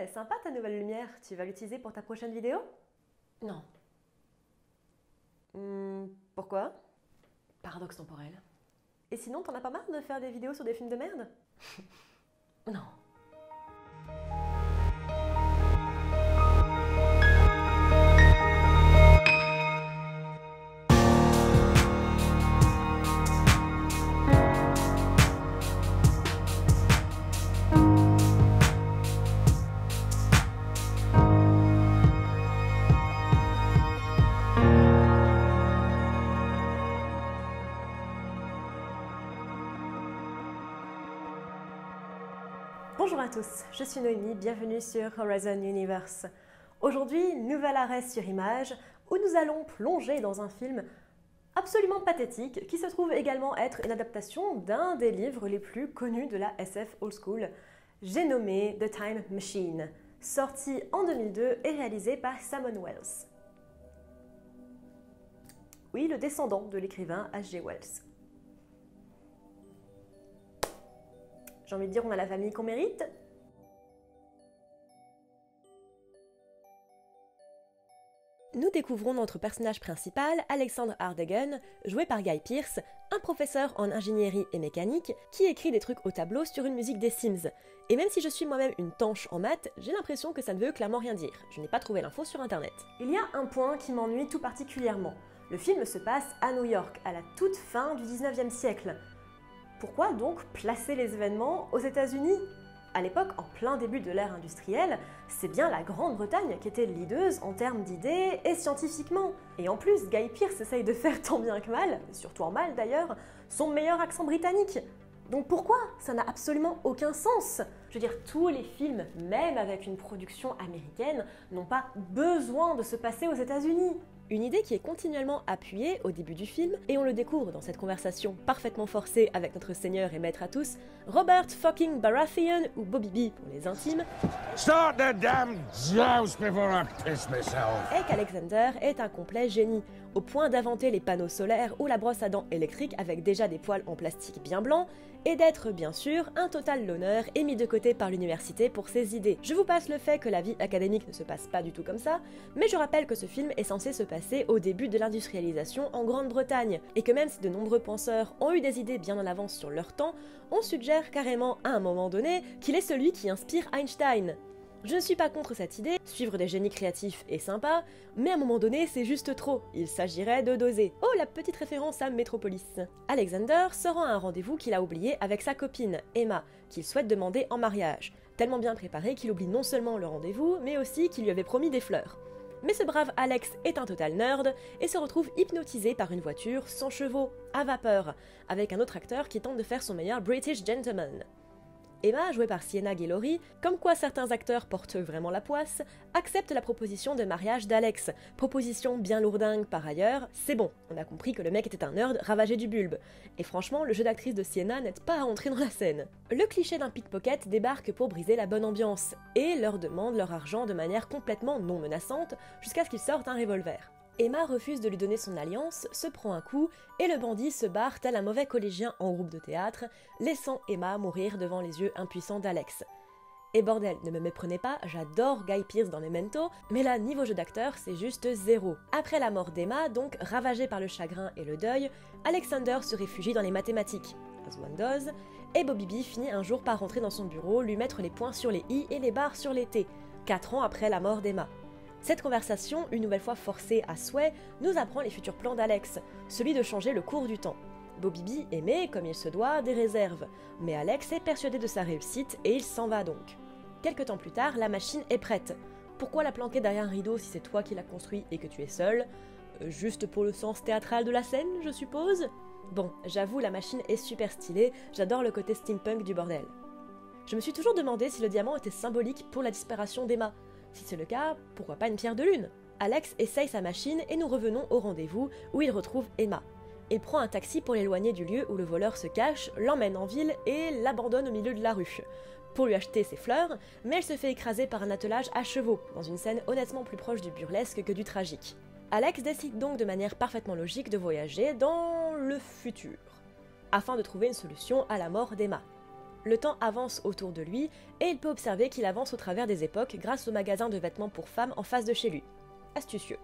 Sympa ta nouvelle lumière, tu vas l'utiliser pour ta prochaine vidéo? Non. Pourquoi? Paradoxe temporel. Et sinon, t'en as pas marre de faire des vidéos sur des films de merde? Non. Bonjour à tous, je suis Noémie, bienvenue sur Horizon Universe. Aujourd'hui, nouvel arrêt sur image où nous allons plonger dans un film absolument pathétique qui se trouve également être une adaptation d'un des livres les plus connus de la SF old school. J'ai nommé The Time Machine, sorti en 2002 et réalisé par Simon Wells. Oui, le descendant de l'écrivain H.G. Wells. J'ai envie de dire, on a la famille qu'on mérite. Nous découvrons notre personnage principal, Alexander Hardegen, joué par Guy Pearce, un professeur en ingénierie et mécanique qui écrit des trucs au tableau sur une musique des Sims. Et même si je suis moi-même une tanche en maths, j'ai l'impression que ça ne veut clairement rien dire. Je n'ai pas trouvé l'info sur internet. Il y a un point qui m'ennuie tout particulièrement. Le film se passe à New York, à la toute fin du 19e siècle. Pourquoi donc placer les événements aux États-Unis? À l'époque, en plein début de l'ère industrielle, c'est bien la Grande-Bretagne qui était leaduse en termes d'idées et scientifiquement. Et en plus, Guy Pearce essaye de faire tant bien que mal, surtout en mal d'ailleurs, son meilleur accent britannique. Donc pourquoi? Ça n'a absolument aucun sens. Je veux dire, tous les films, même avec une production américaine, n'ont pas besoin de se passer aux États-Unis. Une idée qui est continuellement appuyée au début du film, et on le découvre dans cette conversation parfaitement forcée avec notre seigneur et maître à tous, Robert fucking Baratheon, ou Bobby B pour les intimes, Start the damn joust before I piss myself. est qu'Alexander est un complet génie, au point d'inventer les panneaux solaires ou la brosse à dents électrique avec déjà des poils en plastique bien blancs, et d'être, bien sûr, un total loner et mis de côté par l'université pour ses idées. Je vous passe le fait que la vie académique ne se passe pas du tout comme ça, mais je rappelle que ce film est censé se passer au début de l'industrialisation en Grande-Bretagne, et que même si de nombreux penseurs ont eu des idées bien en avance sur leur temps, on suggère carrément à un moment donné qu'il est celui qui inspire Einstein. Je ne suis pas contre cette idée, suivre des génies créatifs est sympa, mais à un moment donné c'est juste trop, il s'agirait de doser. Oh, la petite référence à Metropolis. Alexander se rend à un rendez-vous qu'il a oublié avec sa copine, Emma, qu'il souhaite demander en mariage, tellement bien préparé qu'il oublie non seulement le rendez-vous, mais aussi qu'il lui avait promis des fleurs. Mais ce brave Alex est un total nerd et se retrouve hypnotisé par une voiture sans chevaux, à vapeur, avec un autre acteur qui tente de faire son meilleur British gentleman. Emma, jouée par Sienna Guillory, comme quoi certains acteurs portent vraiment la poisse, accepte la proposition de mariage d'Alex. Proposition bien lourdingue par ailleurs, c'est bon, on a compris que le mec était un nerd ravagé du bulbe. Et franchement, le jeu d'actrice de Sienna n'aide pas à entrer dans la scène. Le cliché d'un pickpocket débarque pour briser la bonne ambiance, et leur demande leur argent de manière complètement non menaçante, jusqu'à ce qu'ils sortent un revolver. Emma refuse de lui donner son alliance, se prend un coup, et le bandit se barre tel un mauvais collégien en groupe de théâtre, laissant Emma mourir devant les yeux impuissants d'Alex. Et bordel, ne me méprenez pas, j'adore Guy Pearce dans Memento, mais là, niveau jeu d'acteur, c'est juste zéro. Après la mort d'Emma, donc ravagée par le chagrin et le deuil, Alexander se réfugie dans les mathématiques, as one does, et Bobby B finit un jour par rentrer dans son bureau, lui mettre les points sur les i et les barres sur les t, 4 ans après la mort d'Emma. Cette conversation, une nouvelle fois forcée à souhait, nous apprend les futurs plans d'Alex, celui de changer le cours du temps. Bobby B émet, comme il se doit, des réserves, mais Alex est persuadé de sa réussite et il s'en va donc. Quelque temps plus tard, la machine est prête. Pourquoi la planquer derrière un rideau si c'est toi qui l'as construit et que tu es seul? Juste pour le sens théâtral de la scène, je suppose? Bon, j'avoue, la machine est super stylée, j'adore le côté steampunk du bordel. Je me suis toujours demandé si le diamant était symbolique pour la disparition d'Emma. Si c'est le cas, pourquoi pas une pierre de lune? Alex essaye sa machine et nous revenons au rendez-vous où il retrouve Emma. Il prend un taxi pour l'éloigner du lieu où le voleur se cache, l'emmène en ville et l'abandonne au milieu de la rue. Pour lui acheter ses fleurs, mais elle se fait écraser par un attelage à chevaux, dans une scène honnêtement plus proche du burlesque que du tragique. Alex décide donc de manière parfaitement logique de voyager dans le futur, afin de trouver une solution à la mort d'Emma. Le temps avance autour de lui, et il peut observer qu'il avance au travers des époques grâce au magasin de vêtements pour femmes en face de chez lui. Astucieux.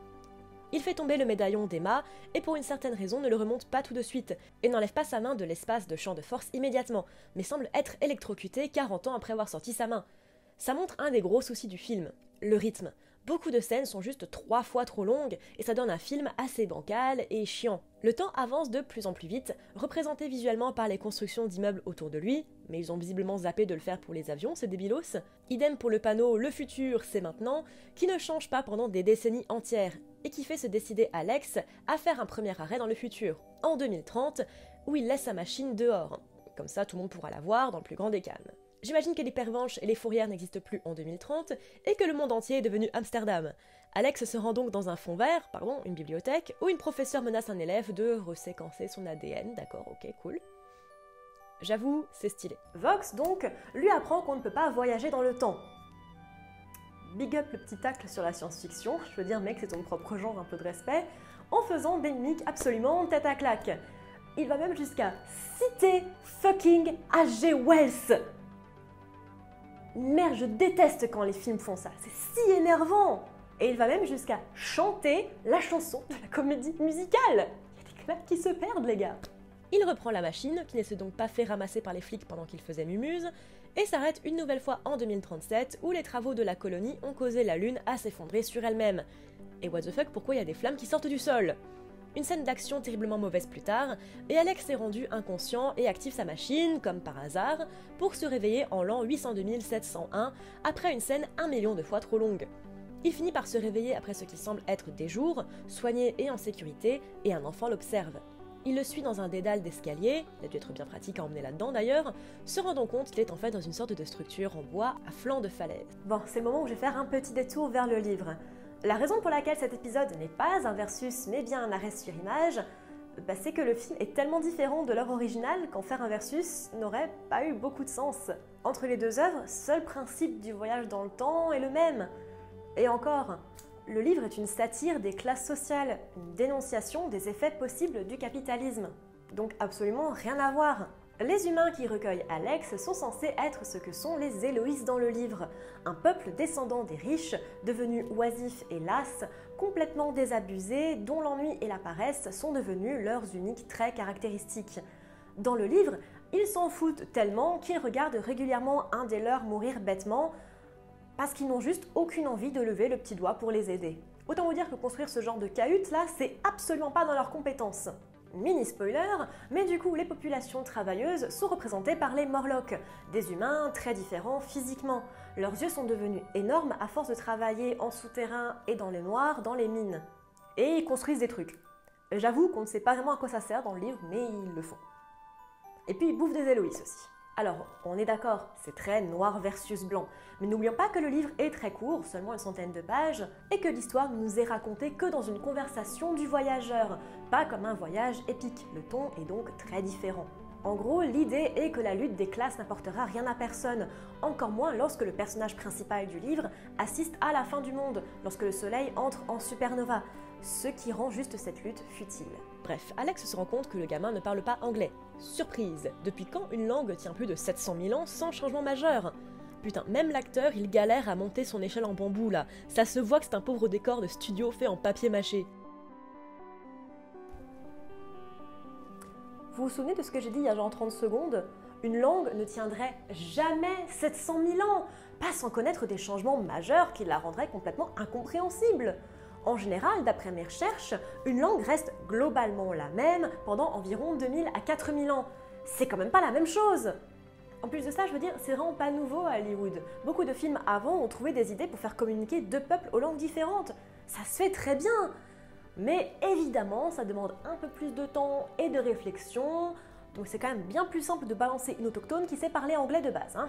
Il fait tomber le médaillon d'Emma, et pour une certaine raison ne le remonte pas tout de suite, et n'enlève pas sa main de l'espace de champ de force immédiatement, mais semble être électrocuté 40 ans après avoir sorti sa main. Ça montre un des gros soucis du film, le rythme. Beaucoup de scènes sont juste 3 fois trop longues, et ça donne un film assez bancal et chiant. Le temps avance de plus en plus vite, représenté visuellement par les constructions d'immeubles autour de lui, mais ils ont visiblement zappé de le faire pour les avions, ces débilos. Idem pour le panneau « Le futur, c'est maintenant », qui ne change pas pendant des décennies entières, et qui fait se décider Alex à faire un premier arrêt dans le futur, en 2030, où il laisse sa machine dehors. Comme ça, tout le monde pourra la voir dans le plus grand des calmes. J'imagine que les pervenches et les fourrières n'existent plus en 2030 et que le monde entier est devenu Amsterdam. Alex se rend donc dans un fond vert, une bibliothèque, où une professeure menace un élève de reséquencer son ADN, d'accord, ok, cool. J'avoue, c'est stylé. Vox, donc, lui apprend qu'on ne peut pas voyager dans le temps. Big up le petit tacle sur la science-fiction, je veux dire mec, c'est ton propre genre, un peu de respect, en faisant des mimiques absolument tête à claque. Il va même jusqu'à citer fucking H.G. Wells. Merde, je déteste quand les films font ça, c'est si énervant. Et il va même jusqu'à chanter la chanson de la comédie musicale. Il y a des claques qui se perdent, les gars. Il reprend la machine, qui ne s'est donc pas fait ramasser par les flics pendant qu'il faisait mumuse, et s'arrête une nouvelle fois en 2037, où les travaux de la colonie ont causé la Lune à s'effondrer sur elle-même. Et what the fuck, pourquoi il y a des flammes qui sortent du sol ? Une scène d'action terriblement mauvaise plus tard, et Alex est rendu inconscient et active sa machine, comme par hasard, pour se réveiller en l'an 802 701, après une scène 1 million de fois trop longue. Il finit par se réveiller après ce qui semble être des jours, soigné et en sécurité, et un enfant l'observe. Il le suit dans un dédale d'escalier, il a dû être bien pratique à emmener là-dedans d'ailleurs, se rendant compte qu'il est en fait dans une sorte de structure en bois à flanc de falaise. Bon, c'est le moment où je vais faire un petit détour vers le livre. La raison pour laquelle cet épisode n'est pas un versus mais bien un arrêt sur image, c'est que le film est tellement différent de l'œuvre originale qu'en faire un versus n'aurait pas eu beaucoup de sens. Entre les deux œuvres, seul principe du voyage dans le temps est le même. Et encore, le livre est une satire des classes sociales, une dénonciation des effets possibles du capitalisme. Donc absolument rien à voir. Les humains qui recueillent Alex sont censés être ce que sont les Héloïses dans le livre, un peuple descendant des riches, devenu oisif et las, complètement désabusés, dont l'ennui et la paresse sont devenus leurs uniques traits caractéristiques. Dans le livre, ils s'en foutent tellement qu'ils regardent régulièrement un des leurs mourir bêtement, parce qu'ils n'ont juste aucune envie de lever le petit doigt pour les aider. Autant vous dire que construire ce genre de cahute là, c'est absolument pas dans leurs compétences. Mini spoiler, mais du coup les populations travailleuses sont représentées par les Morlocks, des humains très différents physiquement. Leurs yeux sont devenus énormes à force de travailler en souterrain et dans les noirs, dans les mines. Et ils construisent des trucs. J'avoue qu'on ne sait pas vraiment à quoi ça sert dans le livre, mais ils le font. Et puis ils bouffent des Héloïses aussi. Alors, on est d'accord, c'est très noir versus blanc, mais n'oublions pas que le livre est très court, seulement une centaine de pages, et que l'histoire ne nous est racontée que dans une conversation du voyageur, pas comme un voyage épique. Le ton est donc très différent. En gros, l'idée est que la lutte des classes n'apportera rien à personne, encore moins lorsque le personnage principal du livre assiste à la fin du monde, lorsque le soleil entre en supernova, ce qui rend juste cette lutte futile. Bref, Alex se rend compte que le gamin ne parle pas anglais. Surprise! Depuis quand une langue tient plus de 700 000 ans sans changement majeur? Putain, même l'acteur, il galère à monter son échelle en bambou là. Ça se voit que c'est un pauvre décor de studio fait en papier mâché. Vous vous souvenez de ce que j'ai dit il y a genre 30 secondes? Une langue ne tiendrait jamais 700 000 ans, pas sans connaître des changements majeurs qui la rendraient complètement incompréhensible. En général, d'après mes recherches, une langue reste globalement la même pendant environ 2000 à 4000 ans. C'est quand même pas la même chose! En plus de ça, je veux dire, c'est vraiment pas nouveau à Hollywood. Beaucoup de films avant ont trouvé des idées pour faire communiquer deux peuples aux langues différentes. Ça se fait très bien! Mais évidemment, ça demande un peu plus de temps et de réflexion, donc c'est quand même bien plus simple de balancer une autochtone qui sait parler anglais de base, hein.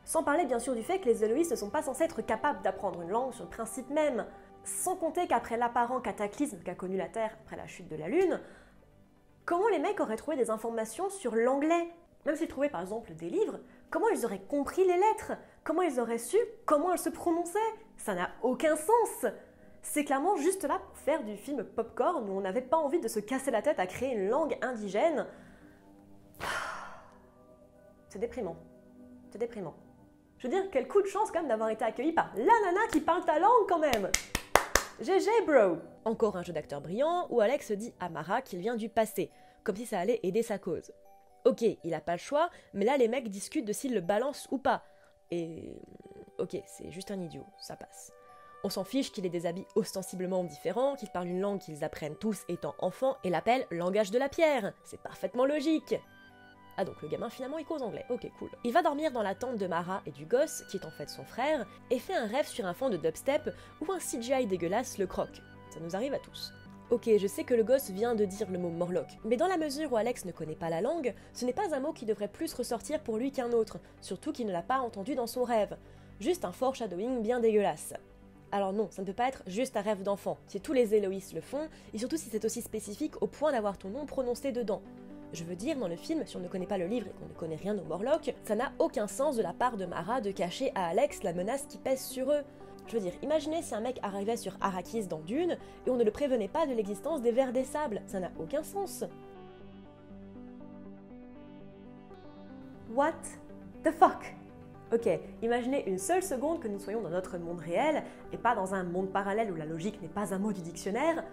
Sans parler bien sûr du fait que les Héloïses ne sont pas censés être capables d'apprendre une langue sur le principe même. Sans compter qu'après l'apparent cataclysme qu'a connu la Terre après la chute de la Lune, comment les mecs auraient trouvé des informations sur l'anglais? Même s'ils trouvaient par exemple des livres, comment ils auraient compris les lettres? Comment ils auraient su comment elles se prononçaient? Ça n'a aucun sens! C'est clairement juste là pour faire du film popcorn où on n'avait pas envie de se casser la tête à créer une langue indigène. C'est déprimant. C'est déprimant. Je veux dire, quel coup de chance quand même d'avoir été accueilli par la nana qui parle ta langue quand même. GG bro. Encore un jeu d'acteur brillant où Alex dit à Mara qu'il vient du passé, comme si ça allait aider sa cause. Ok, il a pas le choix, mais là les mecs discutent de s'il le balance ou pas. Et... ok, c'est juste un idiot, ça passe. On s'en fiche qu'il ait des habits ostensiblement différents, qu'il parle une langue qu'ils apprennent tous étant enfants et l'appelle langage de la pierre. C'est parfaitement logique. Ah donc le gamin finalement il cause anglais, ok cool. Il va dormir dans la tente de Mara et du gosse, qui est en fait son frère, et fait un rêve sur un fond de dubstep où un CGI dégueulasse le croque. Ça nous arrive à tous. Ok, je sais que le gosse vient de dire le mot Morlock, mais dans la mesure où Alex ne connaît pas la langue, ce n'est pas un mot qui devrait plus ressortir pour lui qu'un autre, surtout qu'il ne l'a pas entendu dans son rêve. Juste un foreshadowing bien dégueulasse. Alors non, ça ne peut pas être juste un rêve d'enfant, si tous les Héloïs le font, et surtout si c'est aussi spécifique au point d'avoir ton nom prononcé dedans. Je veux dire, dans le film, si on ne connaît pas le livre et qu'on ne connaît rien au Morlock, ça n'a aucun sens de la part de Mara de cacher à Alex la menace qui pèse sur eux. Je veux dire, imaginez si un mec arrivait sur Arrakis dans Dune, et on ne le prévenait pas de l'existence des vers des sables, ça n'a aucun sens. What the fuck? Ok, imaginez une seule seconde que nous soyons dans notre monde réel, et pas dans un monde parallèle où la logique n'est pas un mot du dictionnaire.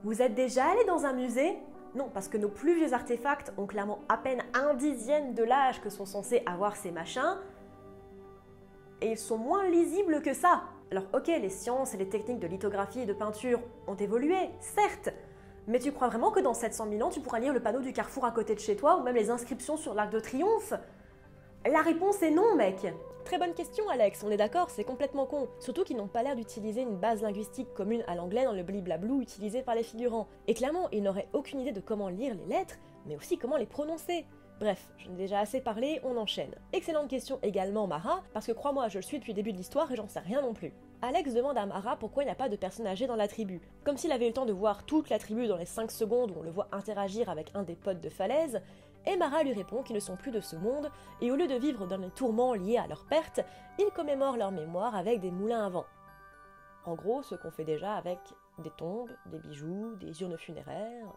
Vous êtes déjà allé dans un musée? Non, parce que nos plus vieux artefacts ont clairement à peine 1/10 de l'âge que sont censés avoir ces machins, et ils sont moins lisibles que ça. Alors ok, les sciences et les techniques de lithographie et de peinture ont évolué, certes, mais tu crois vraiment que dans 700 000 ans, tu pourras lire le panneau du carrefour à côté de chez toi, ou même les inscriptions sur l'Arc de Triomphe? La réponse est non, mec. Très bonne question, Alex, on est d'accord, c'est complètement con. Surtout qu'ils n'ont pas l'air d'utiliser une base linguistique commune à l'anglais dans le bliblablou utilisé par les figurants. Et clairement, ils n'auraient aucune idée de comment lire les lettres, mais aussi comment les prononcer. Bref, j'en ai déjà assez parlé, on enchaîne. Excellente question également, Mara, parce que crois-moi, je le suis depuis le début de l'histoire et j'en sais rien non plus. Alex demande à Mara pourquoi il n'y a pas de personne âgée dans la tribu. Comme s'il avait eu le temps de voir toute la tribu dans les 5 secondes où on le voit interagir avec un des potes de falaise, et Mara lui répond qu'ils ne sont plus de ce monde, et au lieu de vivre dans les tourments liés à leur perte, ils commémorent leur mémoire avec des moulins à vent. En gros, ce qu'on fait déjà avec des tombes, des bijoux, des urnes funéraires,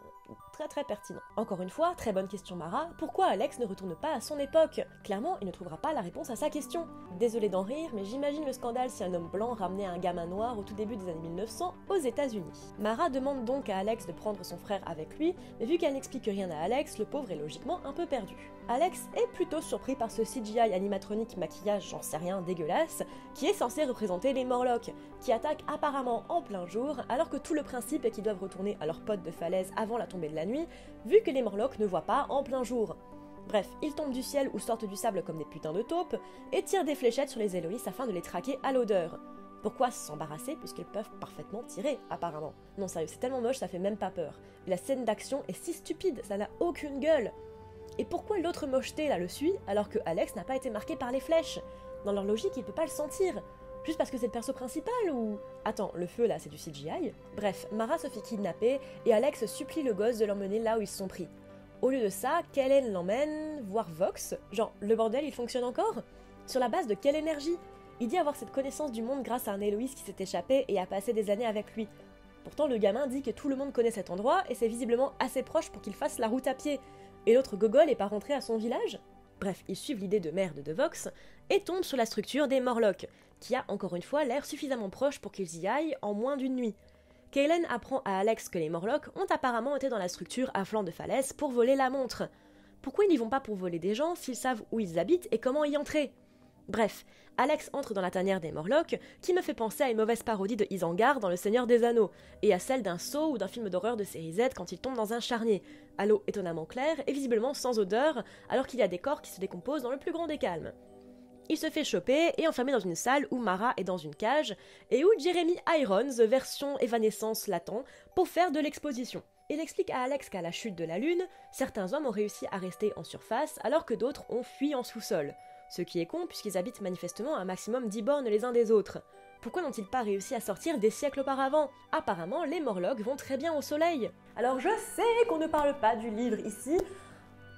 très très pertinent. Encore une fois, très bonne question Mara, pourquoi Alex ne retourne pas à son époque? Clairement, il ne trouvera pas la réponse à sa question. Désolé d'en rire, mais j'imagine le scandale si un homme blanc ramenait un gamin noir au tout début des années 1900 aux États-Unis. Mara demande donc à Alex de prendre son frère avec lui, mais vu qu'elle n'explique rien à Alex, le pauvre est logiquement un peu perdu. Alex est plutôt surpris par ce CGI animatronique maquillage j'en sais rien dégueulasse, qui est censé représenter les Morlocks, qui attaquent apparemment en plein jour, alors que tout le principe est qu'ils doivent retourner à leur pote de falaise avant la tombée de la nuit, vu que les Morlocks ne voient pas en plein jour. Bref, ils tombent du ciel ou sortent du sable comme des putains de taupes, et tirent des fléchettes sur les Héloïs afin de les traquer à l'odeur. Pourquoi s'embarrasser puisqu'ils peuvent parfaitement tirer, apparemment? Non sérieux, c'est tellement moche, ça fait même pas peur. Et la scène d'action est si stupide, ça n'a aucune gueule. Et pourquoi l'autre mocheté là le suit alors que Alex n'a pas été marqué par les flèches? Dans leur logique, il peut pas le sentir. Juste parce que c'est le perso principal ou... Attends, le feu là c'est du CGI? Bref, Mara se fait kidnapper et Alex supplie le gosse de l'emmener là où ils se sont pris. Au lieu de ça, Kellen l'emmène voir Vox. Genre, le bordel il fonctionne encore? Sur la base de quelle énergie? Il dit avoir cette connaissance du monde grâce à un Héloïs qui s'est échappé et a passé des années avec lui. Pourtant le gamin dit que tout le monde connaît cet endroit et c'est visiblement assez proche pour qu'il fasse la route à pied. Et l'autre gogol est pas rentré à son village? Bref, ils suivent l'idée de merde de Vox et tombent sur la structure des Morlocks, qui a encore une fois l'air suffisamment proche pour qu'ils y aillent en moins d'une nuit. Kaylen apprend à Alex que les Morlocks ont apparemment été dans la structure à flanc de falaise pour voler la montre. Pourquoi ils n'y vont pas pour voler des gens s'ils savent où ils habitent et comment y entrer? Bref, Alex entre dans la tanière des Morlocks, qui me fait penser à une mauvaise parodie de Isengard dans Le Seigneur des Anneaux, et à celle d'un Saw ou d'un film d'horreur de série Z quand il tombe dans un charnier, à l'eau étonnamment claire et visiblement sans odeur, alors qu'il y a des corps qui se décomposent dans le plus grand des calmes. Il se fait choper et enfermé dans une salle où Mara est dans une cage, et où Jeremy Irons, version évanescence latent, pour faire de l'exposition. Il explique à Alex qu'à la chute de la Lune, certains hommes ont réussi à rester en surface alors que d'autres ont fui en sous-sol. Ce qui est con puisqu'ils habitent manifestement un maximum 10 bornes les uns des autres. Pourquoi n'ont-ils pas réussi à sortir des siècles auparavant? Apparemment, les Morlocks vont très bien au soleil. Alors je sais qu'on ne parle pas du livre ici,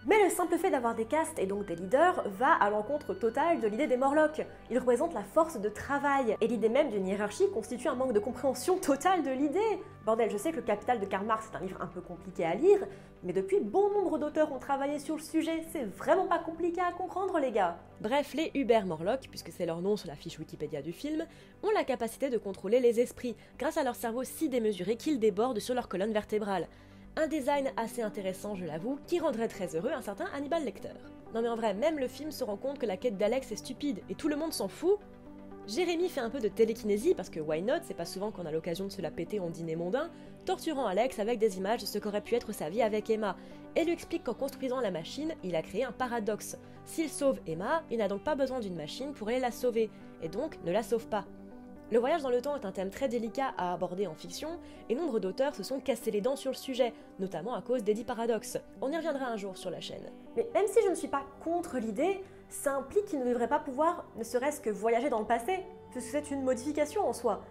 Mais le simple fait d'avoir des castes et donc des leaders va à l'encontre totale de l'idée des Morlocks. Ils représentent la force de travail, et l'idée même d'une hiérarchie constitue un manque de compréhension totale de l'idée. Bordel, je sais que le Capital de Karl Marx est un livre un peu compliqué à lire, mais depuis bon nombre d'auteurs ont travaillé sur le sujet, c'est vraiment pas compliqué à comprendre les gars. Bref, les Uber Morlocks, puisque c'est leur nom sur la fiche Wikipédia du film, ont la capacité de contrôler les esprits, grâce à leur cerveau si démesuré qu'ils débordent sur leur colonne vertébrale. Un design assez intéressant, je l'avoue, qui rendrait très heureux un certain Hannibal Lecter. Non mais en vrai, même le film se rend compte que la quête d'Alex est stupide, et tout le monde s'en fout. Jérémy fait un peu de télékinésie, parce que why not, c'est pas souvent qu'on a l'occasion de se la péter en dîner mondain, torturant Alex avec des images de ce qu'aurait pu être sa vie avec Emma, et lui explique qu'en construisant la machine, il a créé un paradoxe. S'il sauve Emma, il n'a donc pas besoin d'une machine pour aller la sauver, et donc ne la sauve pas. Le voyage dans le temps est un thème très délicat à aborder en fiction, et nombre d'auteurs se sont cassés les dents sur le sujet, notamment à cause d'Eddie Paradox. On y reviendra un jour sur la chaîne. Mais même si je ne suis pas contre l'idée, ça implique qu'il ne devrait pas pouvoir ne serait-ce que voyager dans le passé, puisque c'est une modification en soi.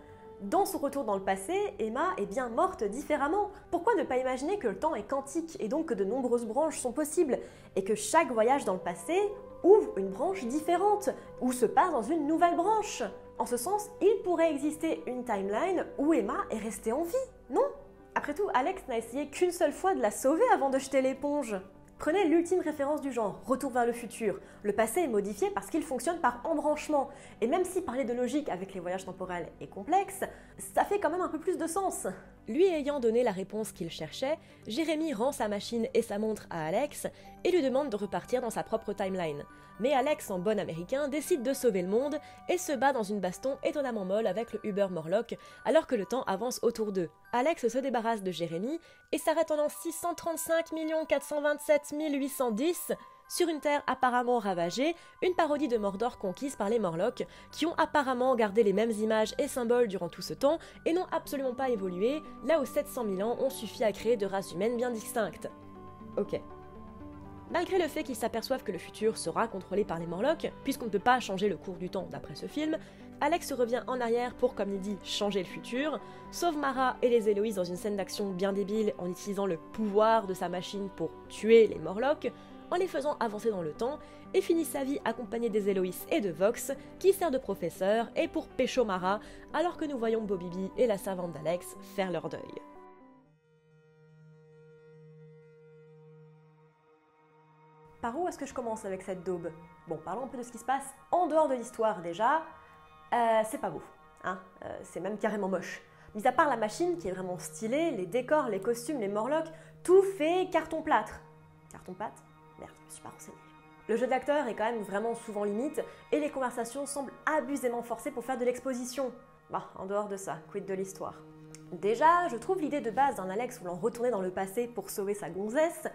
Dans son retour dans le passé, Emma est bien morte différemment. Pourquoi ne pas imaginer que le temps est quantique, et donc que de nombreuses branches sont possibles, et que chaque voyage dans le passé ouvre une branche différente, ou se passe dans une nouvelle branche? En ce sens, il pourrait exister une timeline où Emma est restée en vie, non? Après tout, Alex n'a essayé qu'une seule fois de la sauver avant de jeter l'éponge. Prenez l'ultime référence du genre, Retour vers le futur. Le passé est modifié parce qu'il fonctionne par embranchement. Et même si parler de logique avec les voyages temporels est complexe, ça fait quand même un peu plus de sens. Lui ayant donné la réponse qu'il cherchait, Jérémy rend sa machine et sa montre à Alex et lui demande de repartir dans sa propre timeline. Mais Alex, en bon américain, décide de sauver le monde et se bat dans une baston étonnamment molle avec le Uber Morlock alors que le temps avance autour d'eux. Alex se débarrasse de Jérémy et s'arrête en l'an 635 427 810 sur une terre apparemment ravagée, une parodie de Mordor conquise par les Morlocks, qui ont apparemment gardé les mêmes images et symboles durant tout ce temps et n'ont absolument pas évolué, là où 700 000 ans ont suffi à créer deux races humaines bien distinctes. Ok. Malgré le fait qu'ils s'aperçoivent que le futur sera contrôlé par les Morlocks, puisqu'on ne peut pas changer le cours du temps d'après ce film, Alex revient en arrière pour, comme il dit, changer le futur, sauve Mara et les Héloïses dans une scène d'action bien débile en utilisant le pouvoir de sa machine pour tuer les Morlocks, en les faisant avancer dans le temps, et finit sa vie accompagné des Héloïses et de Vox, qui sert de professeur, et pour pécho Mara, alors que nous voyons Bobby B et la servante d'Alex faire leur deuil. Par où est-ce que je commence avec cette daube? Bon, parlons un peu de ce qui se passe en dehors de l'histoire déjà. C'est pas beau, hein, c'est même carrément moche. Mis à part la machine qui est vraiment stylée, les décors, les costumes, les Morlocks, tout fait carton-plâtre. Carton-pâte? Merde, je me suis pas renseignée. Le jeu de l'acteur est quand même vraiment souvent limite, et les conversations semblent abusément forcées pour faire de l'exposition. Bah, en dehors de ça, quid de l'histoire? Déjà, je trouve l'idée de base d'un Alex voulant retourner dans le passé pour sauver sa gonzesse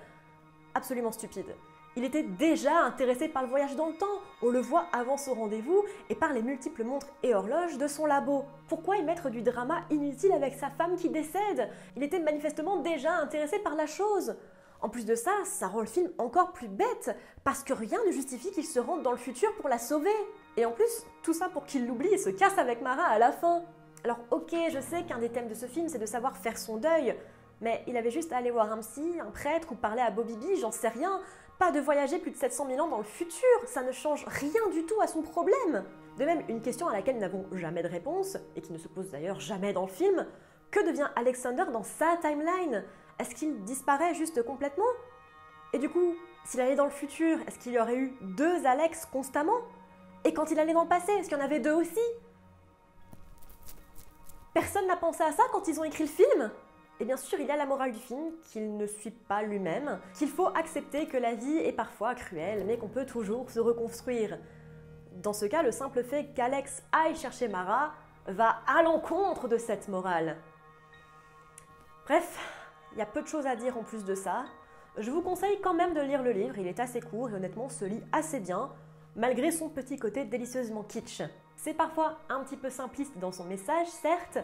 absolument stupide. Il était déjà intéressé par le voyage dans le temps, on le voit avant son rendez-vous, et par les multiples montres et horloges de son labo. Pourquoi y mettre du drama inutile avec sa femme qui décède? Il était manifestement déjà intéressé par la chose. En plus de ça, ça rend le film encore plus bête, parce que rien ne justifie qu'il se rende dans le futur pour la sauver. Et en plus, tout ça pour qu'il l'oublie et se casse avec Mara à la fin. Alors ok, je sais qu'un des thèmes de ce film, c'est de savoir faire son deuil, mais il avait juste à aller voir un psy, un prêtre ou parler à Bobby B, j'en sais rien. Pas de voyager plus de 700 000 ans dans le futur, ça ne change rien du tout à son problème. De même, une question à laquelle nous n'avons jamais de réponse, et qui ne se pose d'ailleurs jamais dans le film, que devient Alexander dans sa timeline? Est-ce qu'il disparaît juste complètement? Et du coup, s'il allait dans le futur, est-ce qu'il y aurait eu deux Alex constamment? Et quand il allait dans le passé, est-ce qu'il y en avait deux aussi? Personne n'a pensé à ça quand ils ont écrit le film? Et bien sûr, il y a la morale du film, qu'il ne suit pas lui-même, qu'il faut accepter que la vie est parfois cruelle, mais qu'on peut toujours se reconstruire. Dans ce cas, le simple fait qu'Alex aille chercher Mara va à l'encontre de cette morale. Bref, il y a peu de choses à dire en plus de ça. Je vous conseille quand même de lire le livre, il est assez court et honnêtement se lit assez bien, malgré son petit côté délicieusement kitsch. C'est parfois un petit peu simpliste dans son message, certes,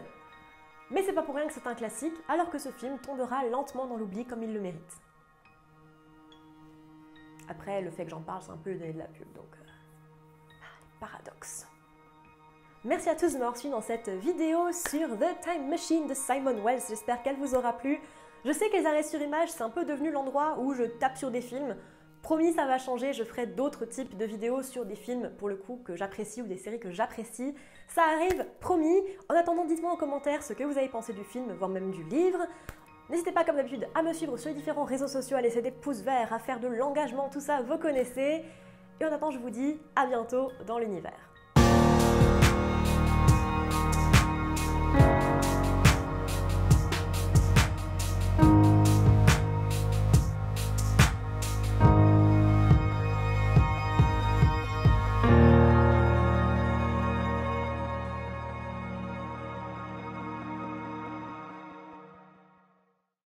mais c'est pas pour rien que c'est un classique, alors que ce film tombera lentement dans l'oubli comme il le mérite. Après, le fait que j'en parle, c'est un peu le donner de la pub, donc... paradoxe. Merci à tous de m'avoir suivi dans cette vidéo sur The Time Machine de Simon Wells, j'espère qu'elle vous aura plu. Je sais que les arrêts sur image, c'est un peu devenu l'endroit où je tape sur des films, Promis, ça va changer, je ferai d'autres types de vidéos sur des films, pour le coup, que j'apprécie ou des séries que j'apprécie. Ça arrive, promis. En attendant, dites-moi en commentaire ce que vous avez pensé du film, voire même du livre. N'hésitez pas, comme d'habitude, à me suivre sur les différents réseaux sociaux, à laisser des pouces verts, à faire de l'engagement, tout ça, vous connaissez. Et en attendant, je vous dis à bientôt dans l'univers.